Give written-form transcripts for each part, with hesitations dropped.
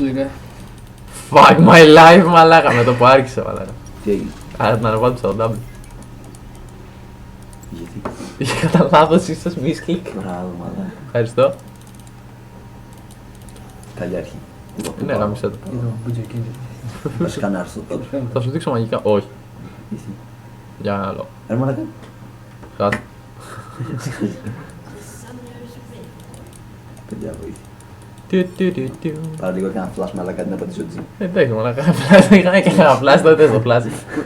λίγα. Fuck my life, μαλάκα, με το που άρχισε, μαλάκα. Τι έγινε? Άρα την ανεβάζω στο W. Γιατί? Είχε κατά λάθος ίσως μίσκλικ. Μπράβο, μαλάκα. Ευχαριστώ. Καλή αρχή. Ναι, γάμισε το. Εδώ, μπουτσακίνη. Θα σκανάρεις το τώρα. Θα σου δείξω μαγικά. Όχι. Εσύ. Για ένα λόγο. Ρε μαλάκα. Χάσε. Παιδιά, βοήθεια. Του. Πάρε λίγο και ένα flash μαλάκα την απαντήσω έτσι. Εντάξει, μαλάκα. Είχαμε και ένα φλάσ, τότε στο φλάσ.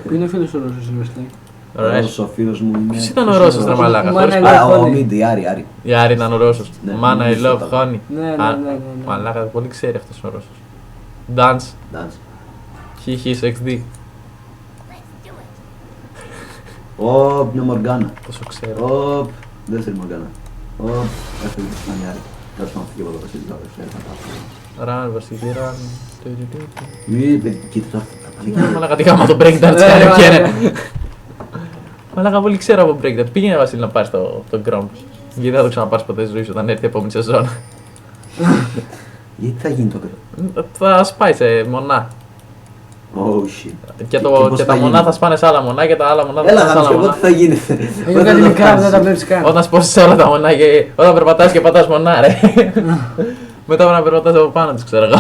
Πού είναι ο φίλος ο Ρώσος, Ρώσος. Ωραία. Ο φίλος μου είναι... Ποιος ήταν ο Ρώσος, ρε μαλάκα? Μάνα, χωρίς- ναι. Α, ο Μίντι, Άρη. Η Άρη ήταν ο Ρώσος. Ναι, Μάνα, I νομίζω love ήταν. honey. Ναι. Μαλάκα, πολύ ξέρει αυτός ο Ρώσος. Dance, Dance. he, his, XD. Ωπ, είναι Μοργάνα. Τόσο ξέρω. Ωπ, δεν θέλει Μοργάνα. Ωπ, έφυγε στην Άνια. Τέλος πάντων, φύγε από εδώ, Βασίλης, Ραν, Βασίλη, ραν. Μη, κοίτα τώρα. Μαλάκα, τι κάμα το breakdance κάνει ο Κένε. Μαλάκα, πολύ ξέρω από breakdance. Πήγαινε, Βασίλη, να πάρεις το ground. Γιατί δεν θα το ξαναπάρεις ποτέ στη ζωή σου όταν έρθει η επόμενη σεζόν. Γιατί θα γίνει το παιδί. Θα σπάει σε μονά. Oh shit. Και πώς τα θα μονά γίνει? θα σπάνε σε άλλα μονά και τα άλλα μονά θα Έλα, σπάνε σε άλλα γάμισε, μονά. πότε θα γίνει. Έχω κάτι μικρά που δεν τα βλέπεις καν. Όταν σπώσεις σε όλα τα μονά και όταν περπατάς και πατάς μονά, ρε. Μετά από να περπατάς από πάνω τους, ξέρω εγώ.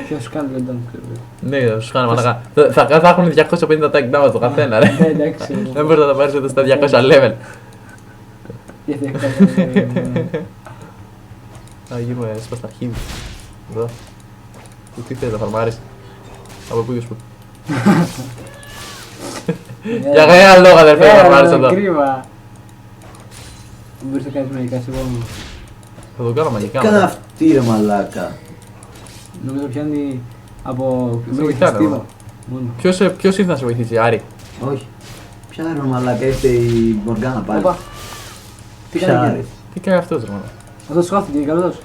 Ποιος σου κάνει δεν Ναι, θα σου κάνει μαλακά. Θα έχουν 250 tag down στο καθένα, ρε. Ναι, εντάξει. Δεν μπορείς να τα πάρεις ούτε στα 200 level. Γιατί έχω κάνει. Θα γίνουμε έσπα στα αρχίδια. Εδώ. Τι θες να φαρμάρεις. Από πού και σπου. Για κανένα λόγο αδερφέ να φαρμάρεις εδώ. Κρίμα. Μπορείς να κάνεις μαγικά σε επόμενο. Θα το κάνω μαγικά. Κάνα μετά. αυτή ρε μαλάκα. Νομίζω πιάνει από Σε βοηθάνε, στίβο. Μόνο. Ποιος ήρθε να σε βοηθήσει, Άρη. Όχι. Ποια ρε μαλάκα, ήρθε η Μοργάνα πάλι. Όπα. Τι Ποια κάνει ρε. εκεί. Τι κάνει αυτός, ρε μάνα. Αυτός σκόθηκε, είναι καλός.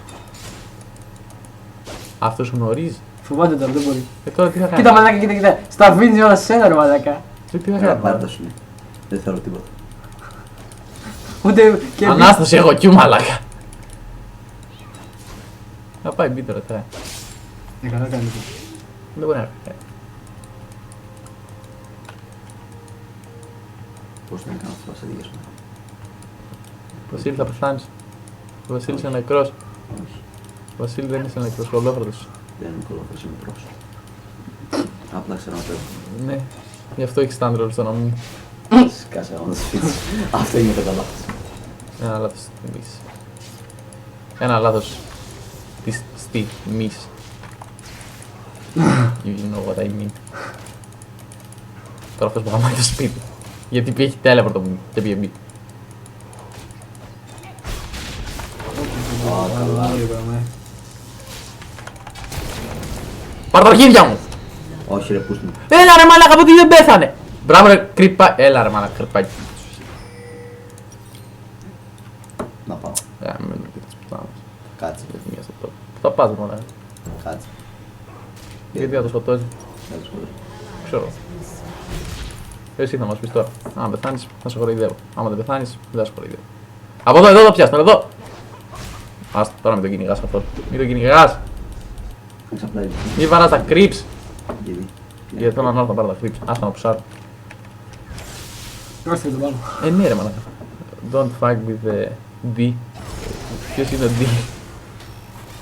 Αυτός γνωρίζει. Φοβάται τώρα, δεν μπορεί. Τώρα τι θα κάνει. Κοίτα μαλάκα, κοίτα. Στα βίνει όλα σε σένα ρε μαλάκα. Τι θα Έλα, κάνει. πάρε τα σου. Δεν θέλω τίποτα. Ούτε και Ανάσταση, έχω κιού μαλάκα. Θα πάει μπει τώρα, τώρα. καλά κάνει. Δεν μπορεί να κάνει. Πώς να κάνω αυτό σε δικές μου. Βασίλη θα πεθάνεις. Ο Βασίλης είναι νεκρός. Όχι. Ο Βασίλη δεν είσαι νεκρός, κολόφροντος. Δεν είμαι κολόφρος, είμαι τρός. Απλά ξέρω να παίζω. Ναι. Γι' αυτό έχεις τάντρολ στο νόμο μου. Σκάσε να σπίτι. Αυτό είναι το καλά. Ένα λάθος τιμής. Ένα λάθος της στιγμής. You know what I mean. Τώρα αυτός που θα μάθει το σπίτι. Γιατί πήγε teleport μου και πήγε μπει. Πάρ' τα αρχίδια μου! Όχι ρε, πούστη μου. Έλα ρε μαλάκα, από τι δεν πέθανε! Μπράβο ρε κρυπά... Έλα ρε μαλάκα, κρυπάκι. Να πάω. Με ρωτήτες πουτάνας. Κάτσε. Μία στο top. Πού θα πας ρε μαλάκα. Κάτσε. Γιατί θα το σκοτώσει. Δεν το σκοτώ. Ξέρω. Εσύ θα μας πεις τώρα. Άμα πεθάνεις, θα σε χορηγδεύω. Άμα δεν πεθάνεις, δεν θα σε χορηγδεύω. Από εδώ το πιάσουμε, εδώ! Άστα, τώρα μην το κυνηγάς αυτό. Μην το κυνηγάς! Ξαπλάει. Μη βαράς τα creeps! Γιατί. Γιατί θέλω να έρθω να πάρω τα creeps. Άστα να πουσάρω. Ρώστε το πάνω. Ναι ρε μαλάκα. Don't fuck with the D. Ποιος είναι ο D?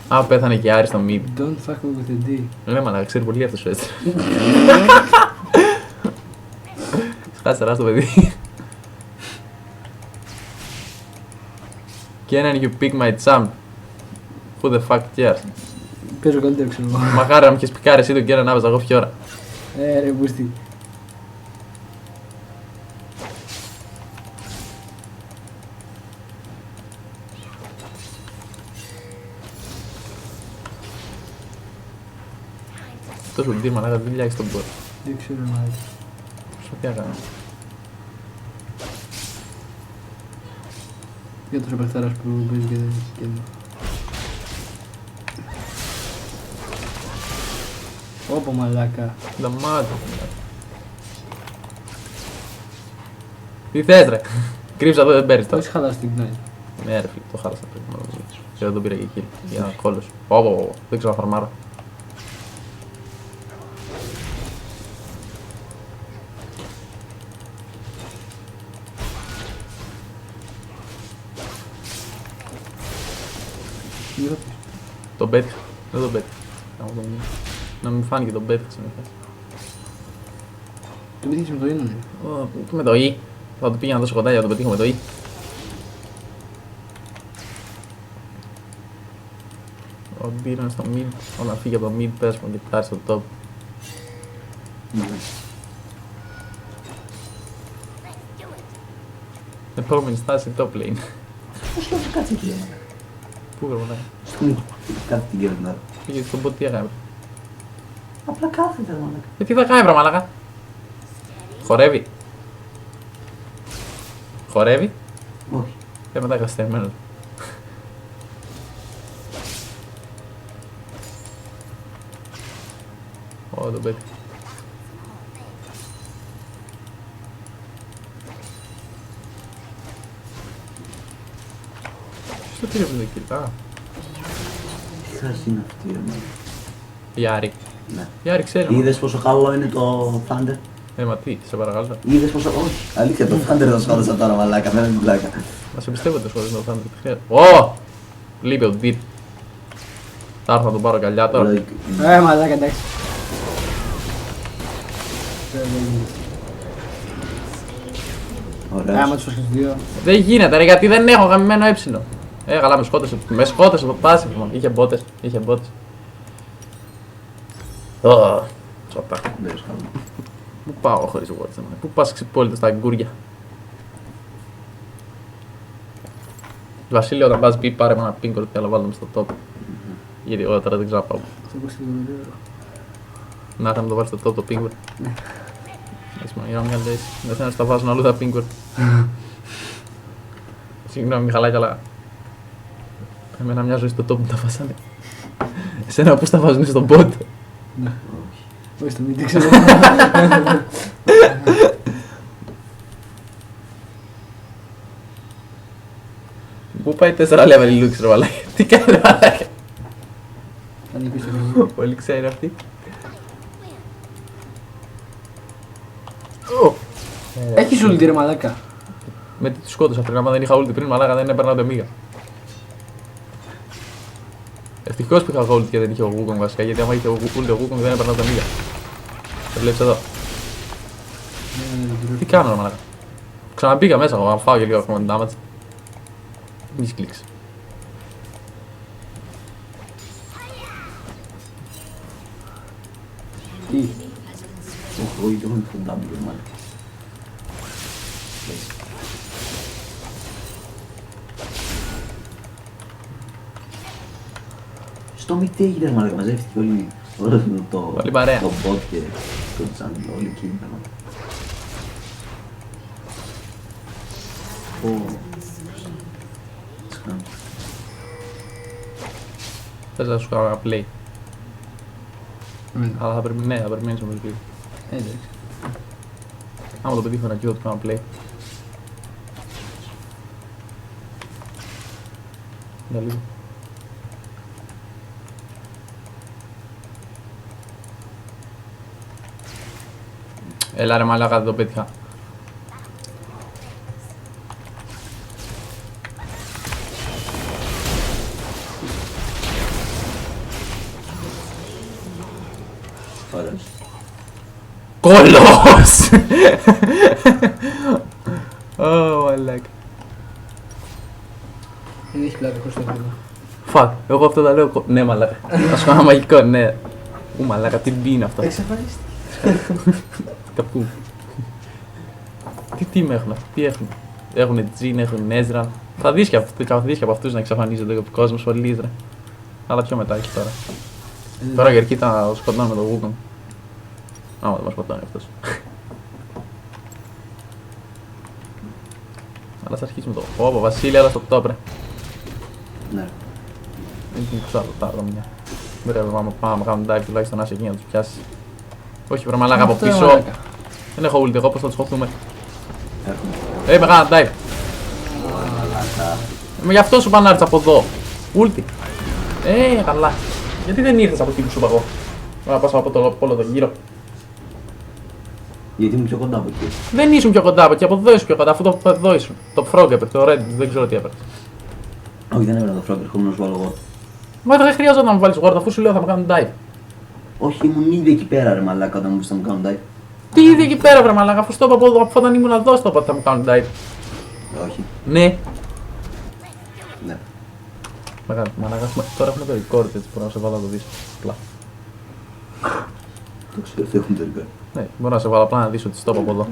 Α, πέθανε και Άρη στο mid. Don't fuck with the D. Ναι μαλάκα, ξέρει πολύ αυτός ο έτσι. Σκάσε τεράστιο παιδί. Και έναν you pick my champ. Who the fuck cares. Παίζω καλύτερο ξέρω εγώ. Μαχάρι να μου είχες πικάρει εσύ τον Κέναν να έπαιζα εγώ φιόρα. Ρε μπούστη. Τόσο που μαλάκα δεν δουλειά έχεις τον πόρ. Δεν ξέρω μάλλον. Προσπαθεί να κάνω. Για τους απευθέρας που παίζει και δεν έχει κέντρο. Όπο μαλάκα. Νταμάτο. Τι θες ρε. Κρύψα εδώ δεν παίρνεις Το τώρα. έχεις χαλάσει την knightΝαι ρε φίλε, το χάλασα πριν. Και δεν τον πήρα και εκεί. Για ένα κόλλος. Ωπω, δεν ξέρω να φαρμάρω. Γύρω πίσω. Τον πέτυχα. Δεν τον πέτυχα. Να μην φάνηκε τον πέτυχα σε μια φάση. Το πετύχεις με το είναι. Με το E. Θα του πήγαινα να δώσω κοντά για να τον πετύχω με το E. Ο Ντύρ είναι στο mid. Όταν φύγει από το mid πες μου και φτάσει στο top. Επόμενη στάση top lane. Πώς λόγω κάτσε εκεί. Πού γραμματάει. Κάτι την κέρδινα. Πήγε στον bot τι έκανε. Απλά κάθεται μαλάκα. Τι θα κάνει βρε μαλάκα. Χορεύει. Χορεύει. Όχι. Μετά καστεμένος. Ω, τον πέτυχα. Ποιος το πήρε από την kill, α, Τι χάση είναι αυτή ρε μαλάκα. Γιάρη. Ναι. Γιάρη ξέρει. Είδες πόσο καλό είναι το Thunder. Μα τι, σε παρακαλώ. Είδες πόσο... Όχι, αλήθεια το Thunder το σκότωσα τώρα μαλάκα, φαίνεται την πλάκα. Να σε πιστεύω ότι το σχολείο θα είναι. Ω! Λείπει ο Ντίτ. Θα έρθω να τον πάρω καλιά τώρα. Μαλάκα εντάξει. Άμα Ωραίος. τους φέρεις δύο. Δεν γίνεται ρε, γιατί δεν έχω γαμημένο έψινο. Καλά, με σκότωσε. Με σκότωσε το πάσι μου. Είχε μπότες. Είχε μπότες. Τσοτά. Δεν είναι καλό. Πού πάω χωρίς Watson. Πού πας ξυπόλυτο στα γκούρια. Βασίλειο, όταν πας πει πάρε με ένα πίνκο και άλλα βάλουμε στο top. Γιατί εγώ τώρα δεν ξέρω να πάω. Θα πω στην κομμεντέρα. Να είχα να το βάλει στο top το πίνκο. Έτσι μόνο, για να μια λες. Δεν θέλω να στα βάζουν αλλού τα πίνκο. Συγγνώμη Μιχαλάκη, αλλά εμένα μια ζωή στο top μου τα βάζανε. Εσένα πώς τα βάζουν στον bot. Ναι. Όχι στο μύτη, ξέρω. Πού πάει 4 level Lux ρε μαλάκα. Τι κάνει ρε μαλάκα. Αν πίσω λίγο. Όλοι ξέρει αυτή. Έχεις ulti ρε μαλάκα. Με τι τους σκότωσα πριν, άμα δεν είχα ulti πριν μαλάκα δεν έπαιρνα ούτε μίγα. Ευτυχώς που είχα ulti και δεν είχε ο Wukong βασικά, γιατί άμα είχε ulti ο Wukong δεν έπαιρνα ούτε μίγα. Το βλέπεις εδώ. Τι κάνω ρε μαλάκα. Ξαναμπήκα μέσα εγώ, να φάω και λίγο ακόμα την damage. Μης κλικς. Τι. Όχι, εγώ γιατί έχω το W μαλάκα. Στο μη τι έγινε μαλάκα, μαζεύτηκε όλο το... Όλη παρέα. Το bot και το channel, όλοι εκεί ήταν μαλάκα. Σκάμε. Θες να σου κάνω ένα play. Ναι. Αλλά θα πρέπει, ναι, θα περιμένεις όμως λίγο. Εντάξει. Άμα το πετύχω ένα κύριο του κάνω play. Για λίγο. Έλα ρε μαλάκα, δεν το πέτυχα. Ωραίος. Κολός! Ω, μαλάκα. Δεν έχει πλάκα χωρίς το χρόνο. Φακ, εγώ αυτό τα λέω. Ναι, μαλάκα. Θα σου κάνω μαγικό, ναι. Ου, μαλάκα, τι μπει είναι αυτό. Εξαφανίστηκε. Καπού. Τι team έχουν αυτοί, τι έχουν. Έχουν Τζιν, έχουν Ezra. Θα δεις και από αυτούς να εξαφανίζονται ο κόσμος πολύ, ρε. Αλλά πιο μετά έχει τώρα. Τώρα για κοίτα σκοτώνω με τον Wukong. Άμα δεν μας σκοτώνει αυτός. Αλλά θα αρχίσουμε το... Ωπα, Βασίλη, αλλά στο top, ρε. Ναι. Δεν την κουστάρω τα άλλα μια. Ρε, πάμε να κάνουμε dive τουλάχιστον να είσαι εκεί να τους πιάσεις. Όχι, βρε μαλάκα από πίσω. Δεν έχω ult, εγώ πώς θα τους χωθούμε. Έχουμε. Με κάνα dive. Μαλάκα. Γι' αυτό σου πάνε να έρθεις από εδώ. Ulti. Καλά. Γιατί δεν ήρθες από εκεί που σου είπα εγώ. Να πας από όλο τον γύρο. Γιατί ήμουν πιο κοντά από εκεί. Δεν ήσουν πιο κοντά από εκεί, από εδώ ήσουν πιο κοντά, αφού το εδώ ήσουν. Το frog έπαιξε, το red, δεν ξέρω τι έπαιξε. Όχι, δεν έβαλα το frog, ερχόμενος βάλω εγώ. Μα δεν χρειάζεται να μου βάλεις ward αφού σου λέω θα μου κάνουν dive. Όχι, ήμουν ήδη εκεί πέρα ρε μαλάκα όταν μου είπες να μου κάνουν dive. Τι είδε εκεί πέρα, βρε μαλάκα, αφού στο είπα από όταν ήμουν εδώ, στο είπα ότι θα μου κάνουν dive. Όχι. Ναι. Ναι. Μεγάλο, μαλάκα, τώρα έχουμε το record έτσι, μπορώ να σε βάλω να το δεις. Απλά. Το ξέρω ότι έχουν το record. Ναι, μπορώ να σε βάλω απλά να δεις ότι στο είπα από εδώ.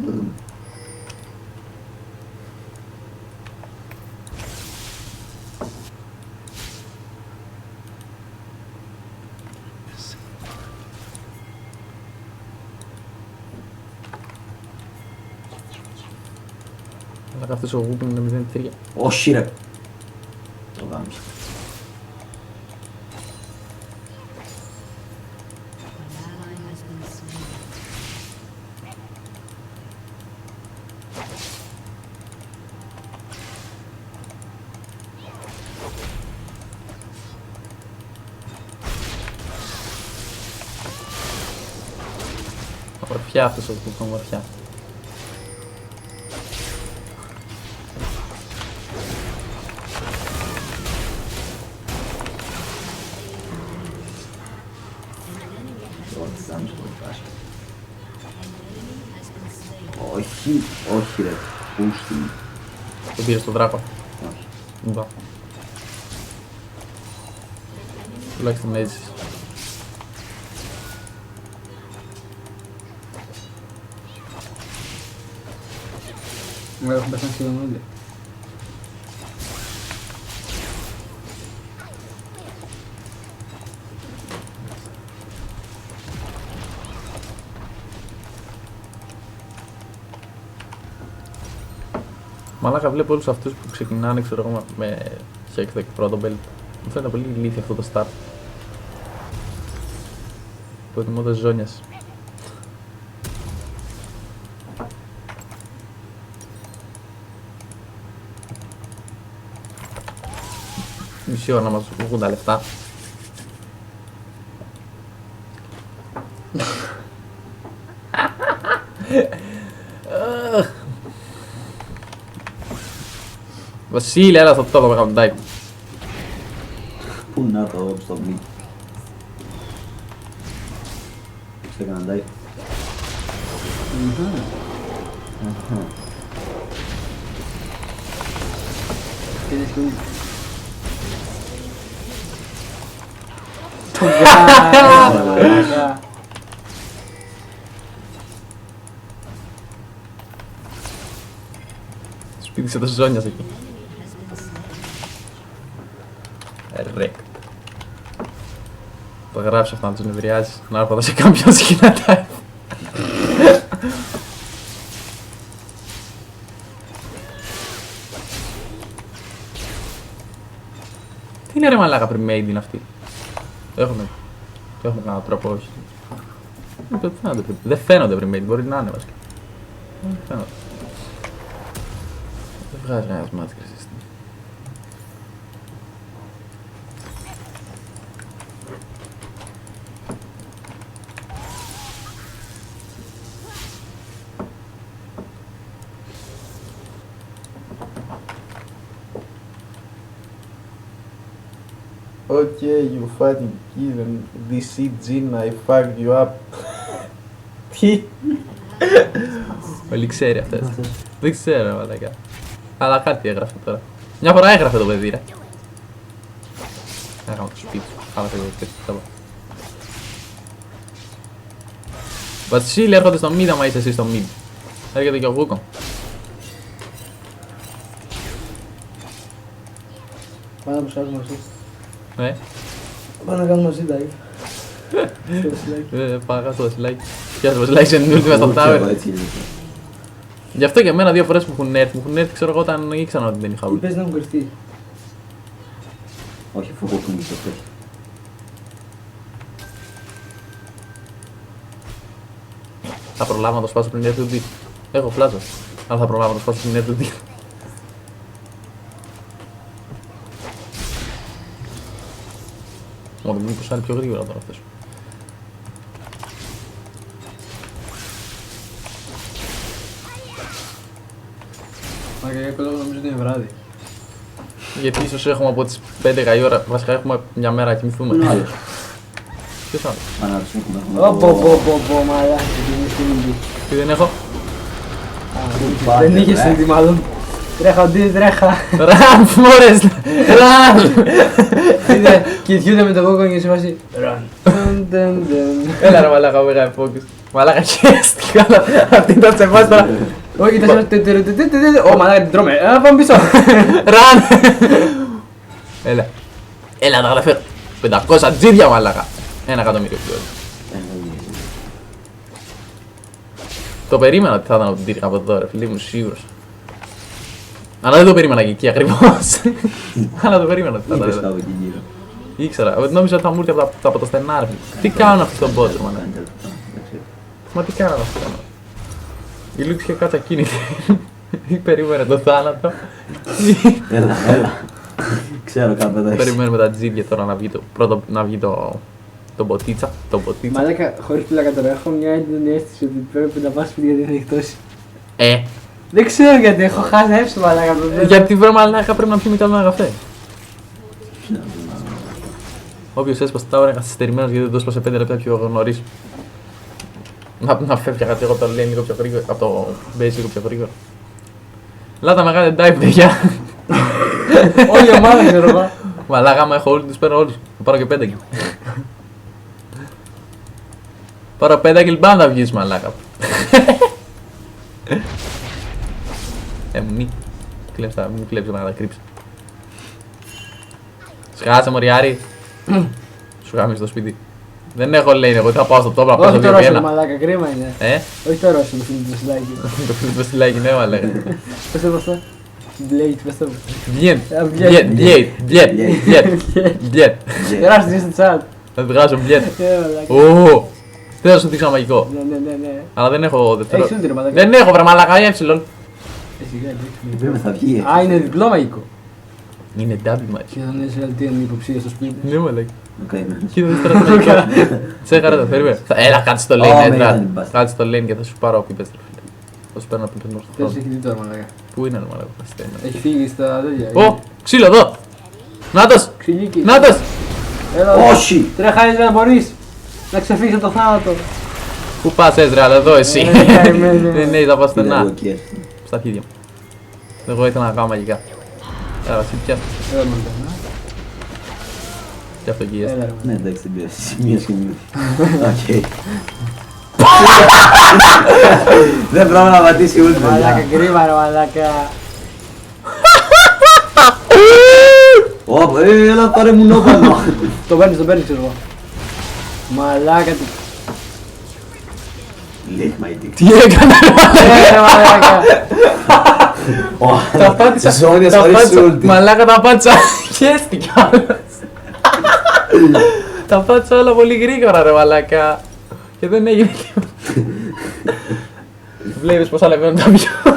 Μαλάκα, αυτός ο γούπιν είναι 0-3. Όχι ρε. Το γάμισα. Ομορφιά αυτός ο γούπιν, ομορφιά. Όχι, όχι ρε. Πούστη. Τον πήρε στον δράκο. Όχι. Μπα. Τουλάχιστον έτσι. Μου έχουν πεθάνει σχεδόν όλοι. Μαλάκα, βλέπω όλους αυτούς που ξεκινάνε, ξέρω εγώ, με Hextech πρώτο belt. Μου φαίνεται πολύ ηλίθιο αυτό το start. Προτιμώ τα ζώνιας. Μισή ώρα να μας βγουν τα λεφτά. Βασίλη, έλα στο τόπο με κάνουν dive. Πού να το στο mid. Σε έκανα dive. Αχα. Τι είναι σκηνή. Το Σπίτι σε το ζώνιας εκεί. Ρεκ. Το γράψει αυτό να τους νευριάζεις. Να έρχονται σε κάποιον σκηνά dive. Τι είναι ρε μαλάκα pre-made είναι αυτή. Έχουμε κανένα τρόπο όχι. Δεν φαίνονται pre-made, μπορεί να είναι βασικά. Δεν φαίνονται. Δεν βγάζει κανένας μάτς κρίσης. Okay, you fucking given DC Gin, I fucked you up. Τι? Όλοι ξέρει αυτές. Δεν ξέρω, μαλάκα. Αλλά κάτι έγραφε τώρα. Μια φορά έγραφε το παιδί, ρε. Έγαμε το σπίτι του. Άλλα το σπίτι. Βασίλη, έρχονται στο mid άμα είσαι εσύ στο mid. Έρχεται και ο Βούκο. Πάμε να προσφέρουμε μαζί. Ναι. Πάμε να κάνουμε μαζί dive. Πάγα στο βασιλάκι. Πιάσε βασιλάκι σε νουλ με στο tower. Γι' αυτό και εμένα δύο φορές που έχουν έρθει, ξέρω εγώ όταν ήξερα ότι δεν είχα Τι ult. πες να μου κρυφτεί. Όχι, φοβόμουν στο τέλος. Θα προλάβω να το σπάσω πριν έρθει ο D. Έχω πλάζο. Αλλά θα προλάβω να το σπάσω πριν έρθει ο D. Μόνο μήπως άλλοι πιο γρήγορα τώρα αυτές. Μα για κάποιο λόγο νομίζω ότι είναι βράδυ. Γιατί ίσως έχουμε από τις 11 η ώρα, βασικά έχουμε μια μέρα να κοιμηθούμε. Πού είναι ο άλλος? Ποιος άλλος? Πανάτος έχουμε. Πω, μαλάκα, τι Τι δεν έχω? δεν είχες ήδη μάλλον. Τρέχα, οντί, τρέχα. Ραν, μόρες! Ραν! Κοιτιούνται με το κόκκινο και σε βάζει. Run. Έλα ρε μαλάκα, μου έκανε focus. Μαλάκα χέστηκα, αυτή ήταν σε εμάς τώρα. Όχι, ήταν σε. Ω, μαλάκα την τρώμε. Πάμε πίσω. Ραν! Έλα. Έλα να καταφέρω. 500 τζίδια μαλάκα. 1 εκατομμύριο πλέον. Το περίμενα ότι θα ήταν από την τύρικα από εδώ ρε φίλε, ήμουν σίγουρος. Αλλά δεν το περίμενα και εκεί ακριβώς. Αλλά το περίμενα ότι θα ήταν Είπες εδώ. κάπου εκεί γύρω. Ήξερα, νόμιζα ότι θα μου έρθει από το στενά ρε φίλε. Τι κάνουν αυτοί στον πόντρο μάνα. Μα τι κάνουν αυτοί τώρα. Η Λούξη είχε κάτσει ακίνητη. Ή περίμενε το θάνατο. Έλα. Ξέρω κάπου εδώ έχεις. Περιμένουμε τα τζίδια τώρα να βγει το πρώτο, να βγει το μποτίτσα. Το μποτίτσα. Μαλάκα, χωρίς πλάκα τώρα, έχω μια έντονη αίσθηση ότι πρέπει να πας σπίτι γιατί είναι εκτός. Δεν ξέρω γιατί, έχω χάσει μαλάκα από το Γιατί βρε μαλάκα πρέπει να πιούμε καλό ένα καφέ. Όποιος έσπασε τα ώρα είναι καθυστερημένος γιατί δεν το έσπασε 5 λεπτά πιο νωρίς. Να φεύγει κάτι εγώ το λέει λίγο πιο γρήγορα, από το base λίγο πιο γρήγορα. Λάτα μεγάλη dive παιδιά. Όλη η ομάδα ξέρω εγώ. Μαλάκα άμα έχω όλους τους παίρνω όλους. Θα πάρω και 5 kill. Πάρω 5 kill πάνω να βγεις μαλάκα. Μη κλέψε να κατακρύψει. Σκάσε μοριάρι. Σου γάμισε το σπίτι. Δεν έχω λέει εγώ, θα πάω στο τόπο να πάω στο Όχι το Ρώσο 2-1. μαλάκα, κρίμα είναι. Όχι το Ρώσο, το φίλο του Βασιλάκη. Το φίλο του Βασιλάκη, ναι μαλάκα. Πες το αυτό. Blade, πες το. Μπλιέτ. Γράψτε στο chat. Θα του βγάζω μπλιέτ. Μαλάκα. Ω, δεν θα σου δείξω ένα μαγικό. Ναι. Αλλά δεν έχω δεύτερο. Έχεις ούλτρε μαλάκα. Δεν έχω βρε μαλάκα, έψιλον. Πρέπει θα βγει. Α, είναι διπλό μαγικό. Είναι double match. Και θα είναι τι είναι υποψία στο σπίτι. Ναι μαλάκα. Ο καημένος. Κοίτα δεύτερα το μαγικό. Τσέχαρα το περίμενε. Έλα κάτσε στο lane, Ω, έντρα. μεγάλη μπάστα. Κάτσε στο lane και θα σου πάρω όποιοι πες. Θα σου παίρνω από τον πέντε στο Ποιος χρόνο. έχει δει τώρα μαλάκα. Πού είναι ρε μαλάκα, παστέλνω. Έχει φύγει στα τέτοια. Ω, ξύλο εδώ. Νάτος, Ξυλίκι. νάτος. Έλα, Όχι! τρέχα δεν μπορείς να ξεφύγεις από το θάνατο. Πού πας έσρε, αλλά εδώ εσύ. καημένε. Δεν είναι, θα πας Είναι στενά. εγώ εκεί έρθει. Στα αρχίδια μου. Εγώ ήθελα να κάνω μαγικά. Έλα, εσύ πιάσου. Έλα μαλάκα. Και αυτό εκεί Ναι, έστω. εντάξει, δεν πειράζει. Μία στιγμή. Οκ. Δεν πρέπει να πατήσει ούλτ, Μαλάκα, παιδιά. κρίμα ρε μαλάκα. Ωπ, έλα πάρε μου νόπαλο. Το παίρνεις ξέρω εγώ. Μαλάκα του. Lick my dick. Τι έκανα Ρε μαλάκα. τα πάτησα. Ζώνες Τα χωρίς πάτησα. ούλτι. Μαλάκα τα πάτησα. Χαίστηκε κιόλας. Τα πάτησα όλα πολύ γρήγορα ρε μαλάκα. Και δεν έγινε τίποτα. Βλέπεις πως ανεβαίνουν τα views.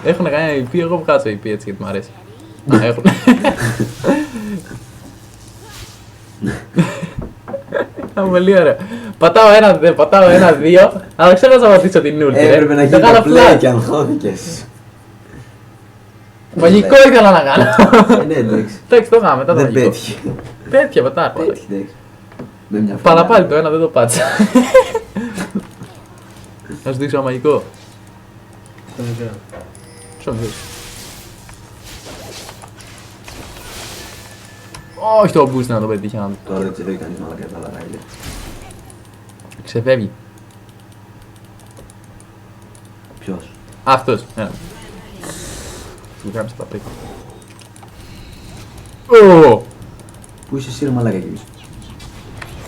Έχουνε κάνει IP, εγώ βγάζω IP έτσι γιατί μ' αρέσει. Έχουνε. Ήταν πολύ ωραίο. Πατάω ένα, δύο, αλλά ξέρω να πατήσω την ulti. Έπρεπε να γίνει Το κάνω το play flash. και αγχώθηκες. Μαγικό ήθελα να κάνω. Ναι, εντάξει. Εντάξει, το έκανα μετά το Δεν μαγικό. πέτυχε. Πέτυχε μετά. Πέτυχε, εντάξει. Με μια φορά. Παραπάλι το ένα, δεν το πάτησα. Να σου δείξω ένα μαγικό. Ποιο να δείξω. Όχι το boost να το πετύχει να Τώρα δεν ξέρω κανείς μαλακά τα λαράγια. ξεφεύγει. Ποιος? Αυτός. Ένα. Του γράψε τα πρίκα. Ω! Πού είσαι εσύ ρε μαλάκα εκεί πίσω?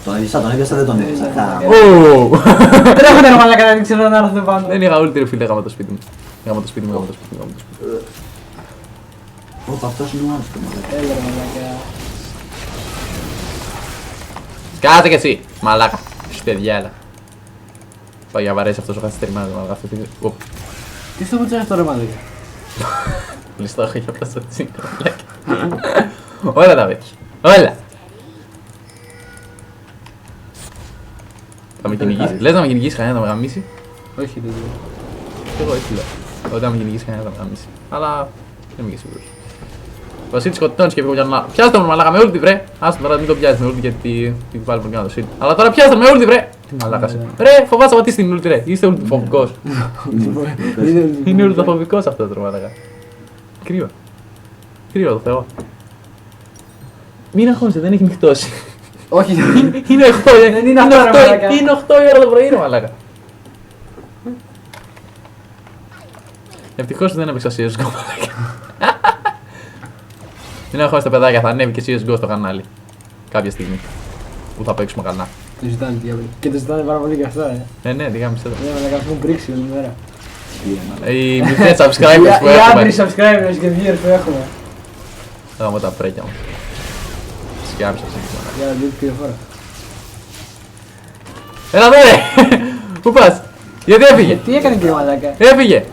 Τον έπιασα, δεν τον έπιασα. Ω! Τρέχουνε ρε μαλάκα να δείξω να έρθουν πάνω. Δεν είχα όλη τη ρε φίλε γάμα το σπίτι μου. Γάμα το σπίτι μου. Ωπ, αυτός είναι ο άλλος το μαλάκα. Έλα ρε μαλάκα. Κάτσε κι εσύ! Μαλάκα! Είστε διάλα. Πάει για βαρέσει αυτός ο καθυστερημένος μαλάκα αυτή τη στιγμή. Οπ. Τι στο πουτσάς τώρα μαλάκα. Λιστό έχω για πλάστα τη σύγκρα μαλάκα. Όλα τα πέτυχε. Όλα! Θα με κυνηγήσει. Λες να με κυνηγήσει κανένα να με γαμίσει. Όχι δεν Και εγώ έτσι λέω. Ότι άμα κυνηγήσει κανένα θα με γαμίσει. Αλλά δεν είμαι και σίγουρος. Ο Βασίλης σκοτώνεις και πήγω για να... Πιάστε τον μαλάκα με ulti βρε! Άστα τώρα μην το πιάσεις με ulti γιατί πάλι μπορεί να το σύλλη. Αλλά τώρα πιάστε τον με ulti βρε! Τι μαλάκας. Ρε φοβάσαι πατήσεις την ulti ρε! Είστε ulti φοβικός. Είναι ulti φοβικός αυτό το μαλάκα. Κρύο. Κρύο το Θεό. Μην αγχώνεσαι, δεν έχει νυχτώσει. Όχι, Είναι 8 είναι αυτό, ρε μαλάκα. Είναι 8 η ώρα το πρωί ρε μαλάκα. Ευτυχώς δεν έπαιξα CSGO μαλάκα. Μην αγχώνεστε παιδάκια, θα ανέβει και CSGO στο κανάλι. Κάποια στιγμή. Που θα παίξουμε καλά. Το ζητάνε διάβολοι. Και το ζητάνε πάρα πολύ και αυτά, Ναι, τι γάμισε εδώ. Ναι, μαλάκα, έχουν πρίξει όλη μέρα. Οι μυθές subscribers που Οι έχουμε. άντρες subscribers και viewers που έχουμε. Θα δούμε τα πρέκια μας. Σκιάμισα Για να δείτε ποιο φορά. Έλα εδώ ρε! Πού πας? Γιατί έφυγε? Τι έκανε και η μαλάκα. Έφυγε!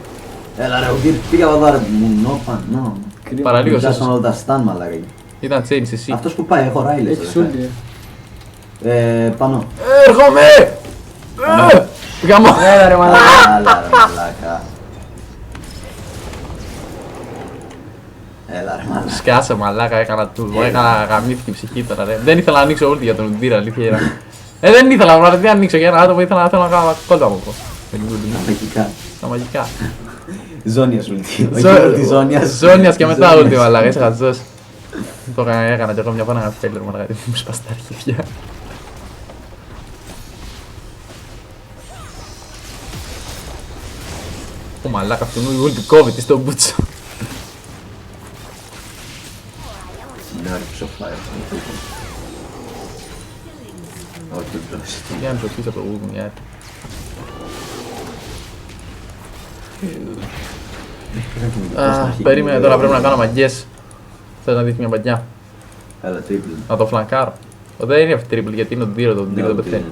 Έλα ρε, ο Γκίρ πήγα από εδώ ρε, μου νόπαν, Παραλίγο πιάσαν όλα τα στάν μαλάκα. Ήταν τσέινις εσύ. Αυτός που πάει, έχω ράιλες. Έχει σούλτι. Πάνω. Έρχομαι! Γαμώ! Έλα ρε μαλάκα. Έλα ρε μαλάκα. Έλα ρε μαλάκα. Σκάσε μαλάκα, έκανα γαμήθηκε η ψυχή τώρα ρε. Δεν ήθελα να ανοίξω όλη για τον Ουντήρα, αλήθεια είναι. Δεν ήθελα να δεν ανοίξω για ένα άτομο, ήθελα να κάνω κόλπα μου. Τα μαγικά. Τα μαγικά. Ζώνιας ουλτί. Ζώνιας και μετά ούλτι μαλάκα, είσαι χαζός. Το έκανα κι εγώ μια πάνω να φέλερ μαλάκα, μου σπάς τα αρχίδια. Ω μαλάκα αυτού η ούλτι κόβεται στο μπούτσο. Ναι, άρχισε φάει αυτό. Όχι, δεν τρώσει. Για να πίσω από το γούγου μια. Περίμενε τώρα πρέπει να κάνω μαγκές. Θες να δεις μια μπαντιά. Έλα, τρίπλ. Να το φλανκάρω. Δεν είναι αυτή triple γιατί είναι το Ντύρο, το Ντύρο δεν πεθαίνει.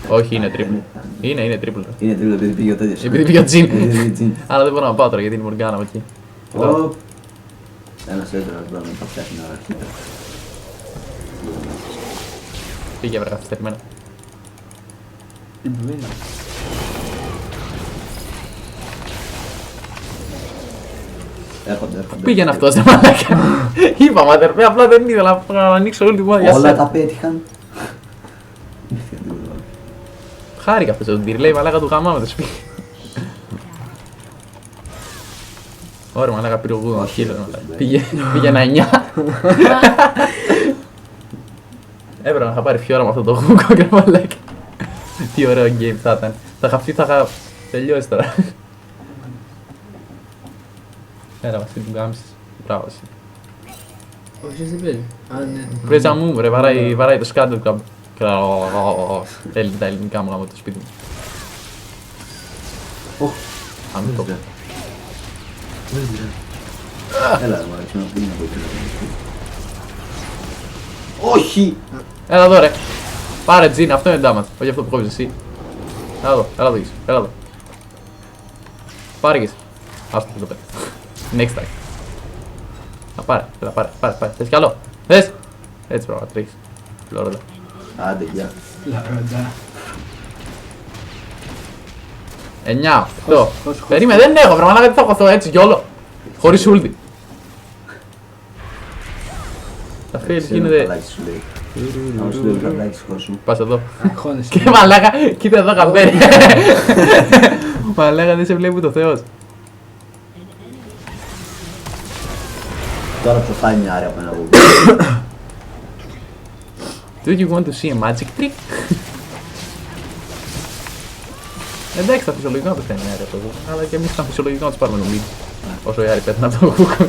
Όχι είναι triple. Είναι triple. Είναι τρίπλ επειδή πήγε ο τέτοιος. Επειδή πήγε ο Τζιν. Επειδή Τζιν. Αλλά δεν μπορώ να πάω τώρα γιατί είναι η Μοργκάνα από εκεί. Οπ. Ένας έντρας πρέπει να τα πιάσει μια αρχή. Πήγε βρε καθυστερημένα. Έρχονται. Πήγαινε αυτός ρε μαλάκα. Είπαμε αδερφέ, απλά δεν ήθελα να ανοίξω όλη την πόδια για Όλα σένα. τα πέτυχαν. Χάρηκα αυτός ο Ντύρ, λέει μαλάκα του γαμάμε το σπίτι. Ωραία μαλάκα πήρε ο γούδο, χίλιο μαλάκα. Πήγε ένα 9. Έπρεπε να είχα πάρει πιο ώρα με αυτό το γούγκο και μαλάκα. Τι ωραίο game θα ήταν. Θα είχα αυτή, θα είχα τελειώσει τώρα. Έλα Βασίλη του γάμισες. Μπράβο εσύ. Όχι, εσύ δεν παίζει. Α, ναι. Πρέζα μου ρε, βαράει το Scandal Club. Θέλει τα ελληνικά μου γάμω το σπίτι μου. Αν το πω. Έλα, ρε μαλάκα, να πήγαινε από εκεί. Όχι! Έλα εδώ ρε. Πάρε Τζιν, αυτό είναι damage. Όχι αυτό που κόβεις εσύ. Έλα εδώ, έλα εδώ γης, έλα εδώ. Πάρε γης. Άστο το πέρα. Next time. Πάρε, έλα πάρε. Θες κι άλλο. Θες. Έτσι πρέπει να τρέχεις. Λόροντα. Άντε, γεια. Λαρόντα. 9, 8. Χως. Περίμενε, δεν έχω βρε μαλάκα, τι θα χωθώ έτσι κι όλο. Χωρίς ούλτι. Αυτή γίνεται. Αν σου λέει καλάκι σου. Πας εδώ. Αγχώνεσαι. Και μαλάκα, κοίτα εδώ καμπέρι. Μαλάκα δεν σε βλέπει ούτε ο Θεός. Τώρα που φάει μια άρια από ένα βούγκο. Do you want to see a magic trick? Εντάξει, τα φυσιολογικά του φαίνεται η Άρη αυτό εδώ. Αλλά και εμείς ήταν φυσιολογικό να τους πάρουμε νομίζω. Όσο η Άρη πέθανε από το γούκο.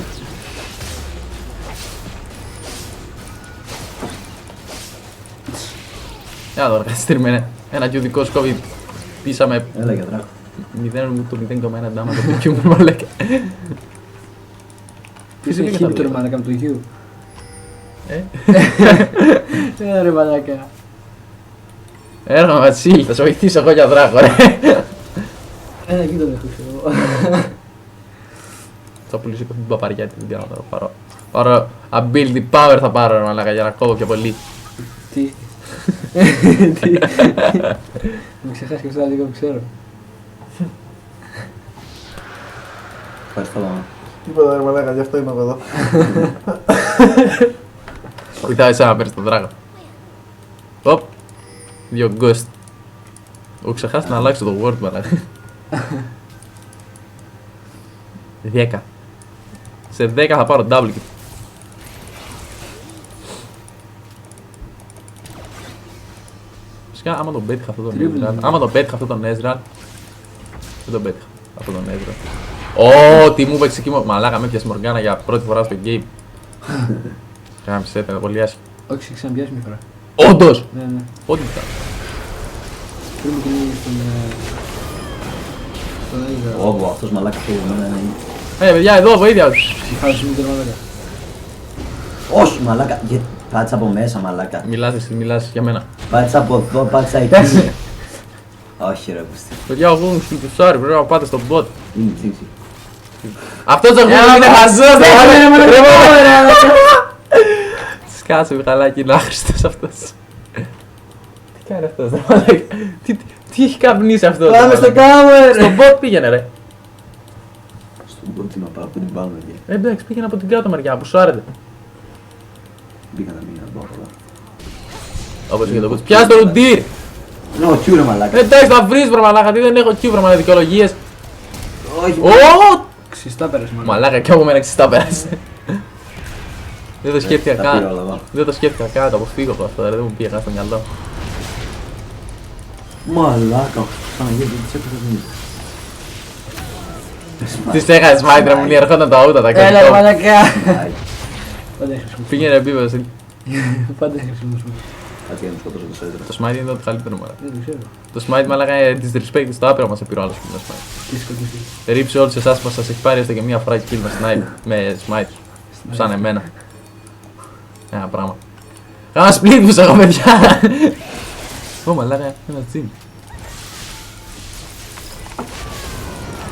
Έλα τώρα, καθυστερημένα. Ένα και ο δικός κόβει πίσαμε Έλα για δράκο. 0,1 ντάμα το πικιού μου μαλάκα. Ποιος έχει χείλει το ρε μαλάκα από το γιου. Ρε μαλάκα. Έρχομαι Βασίλη, θα σε βοηθήσω εγώ για δράκο ρε. Ένα εκεί το έχω ξέρω. Θα πουλήσω και την παπαριά την κάνω τώρα. Πάρω ability power θα πάρω ρε μαλάκα για να κόβω πιο πολύ. Τι. Με ξεχάσει και αυτά λίγο που ξέρω. Ευχαριστώ μάμα. Τίποτα ρε μαλάκα, γι' αυτό είμαι εγώ εδώ. Κοιτάω εσένα να παίρνεις τον δράγο. Οπ. 2 ghost. Έχω ξεχάσει να αλλάξω το word μαλάκα. 10. Σε 10 θα πάρω double kill. Φυσικά άμα τον πέτυχα αυτόν τον Ezreal. Άμα τον πέτυχα αυτόν τον Ezreal. Δεν τον πέτυχα αυτόν τον Ezreal. Ω, τι μου παίξε εκεί. Μαλάκα με έπιασε Μοργάνα για πρώτη φορά στο game. Κάμισε, ήταν πολύ άσχημο. Όχι, σε ξαναπιάσει μια φορά. Όντως! Ναι, ναι. Ό,τι ήταν. Πριν μου κινεί στον Ezra. Ω, αυτός μαλάκα αυτό για μένα είναι. Παιδιά, εδώ, βοήθεια! Χάλασε μου τον μαλάκα. Όχι μαλάκα, πάτσα από μέσα μαλάκα. Μιλάς εσύ, μιλάς για μένα. Πάτσα από εδώ, πάτσα εκεί. Όχι ρε πούστη. Παιδιά, εγώ μου σπιτουσάρι, πρέπει να πάτε στον bot. Είναι τσίξι. Αυτός ο γούγος είναι χαζός! Σκάσε Μιχαλάκη, είναι άχρηστος αυτός. Τι κάνει αυτός, ρε μαλάκα. Τι έχει καπνίσει αυτός. Πάμε στο cover! Στον bot πήγαινε ρε. Στον πρώτη να πάω, πού την πάμε εκεί. Εντάξει, πήγαινε από την κάτω μεριά, που σάρετε. Μπήκα να μην να πάω πολλά. Όπως είχε το bot. Πιάσ' το ρουντήρ! Ναι, ο Q ρε μαλάκα. Εντάξει, θα βρεις βρε μαλάκα, τι δεν έχω Q βρε μαλάκα, δικαιολογίες. Όχι. Ω! Ξιστά πέρασε μαλάκα. Μαλάκα, κι από μένα ξιστά πέρασε. Δεν το σκέφτηκα Τα πήρα καν. όλα εδώ. Δεν το σκέφτηκα καν, το αποφύγω από αυτό, δεν μου πήγε καν στο μυαλό. Μαλάκα, Παναγία, δεν της έπαιζα δεν Τις έχασες μάιτρα μου, ερχόταν τα ούτα τα Έλα ρε κάτω. μαλάκα. είναι. Πάντα έχει χρησιμοποιήσει. Πήγαινε επίπεδο. Πάντα έχει χρησιμοποιήσει. Κάτι για να σκοτώσω το Σέντρα. Το smite είναι το καλύτερο μαλάκα. Δεν το ξέρω. Το smite μαλάκα είναι disrespect στο άπειρο μας επήρω άλλος που είναι smite. Τι σκοτήσει. Ρίψε όλους εσάς που σας έχει πάρει έστω και μία φορά kill με snipe, με smite. Σαν εμένα. Ένα πράγμα. Κάνα split που έχω παιδιά. Ω μαλάκα, ένα τζιν.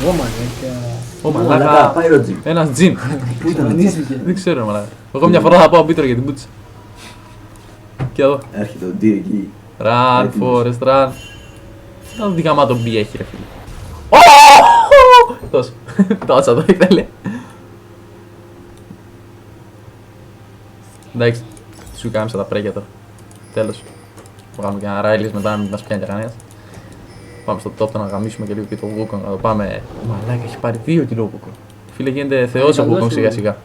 Ω μαλάκα. Ω Μαλάκα, μαλάκα, πάει ο Τζιμ. ένας τζιν. Πού ήταν Εξαφανίστηκε. Δεν ξέρω μαλάκα. Εγώ μια φορά θα πάω μπίτρο για την πουτσα. Και εδώ. Έρχεται ο Ντί εκεί. Run, Έτοιμος. Forest, run. Να δω τι γαμά τον B έχει ρε φίλε. Τόσο. Τόσο το ήθελε. Εντάξει, σου κάμισα τα πρέγια τώρα. Τέλος. Θα κάνουμε και ένα ράιλις μετά να μην μας πιάνει κανένας. Πάμε στο top να γαμίσουμε και λίγο και το Wukong να το πάμε. Μαλάκα, έχει πάρει 2 κιλό Wukong. Φίλε, γίνεται θεός ο καλός Wukong είναι. σιγά σιγά.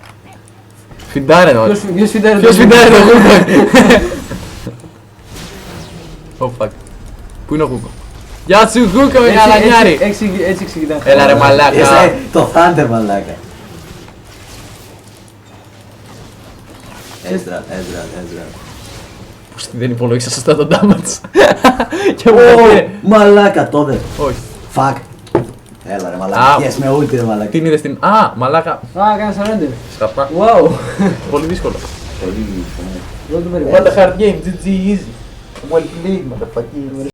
Φιντάρε τώρα. Ποιος φιντάρει Ποιος φιντάρει το Wukong. Oh fuck. Πού είναι ο Wukong. Γεια σου Wukong, μεγαλανιάρη. Έτσι ξεκινά. Έλα ρε μαλάκα. Το Thunder μαλάκα. Ezra. Πώς δεν υπολόγισα σωστά τον damage. Και μου το πήρε. Μαλάκα τότε. Όχι. Fuck. Έλα ρε Α, μαλάκα. Yes με ulti ρε μαλάκα. Την είδες την. Α, μαλάκα. Α, κάνα surrender. Σκαπά. Wow. Πολύ δύσκολο. Πολύ Δεν το What περιμένω. a hard game, GG easy. Well played, motherfucker.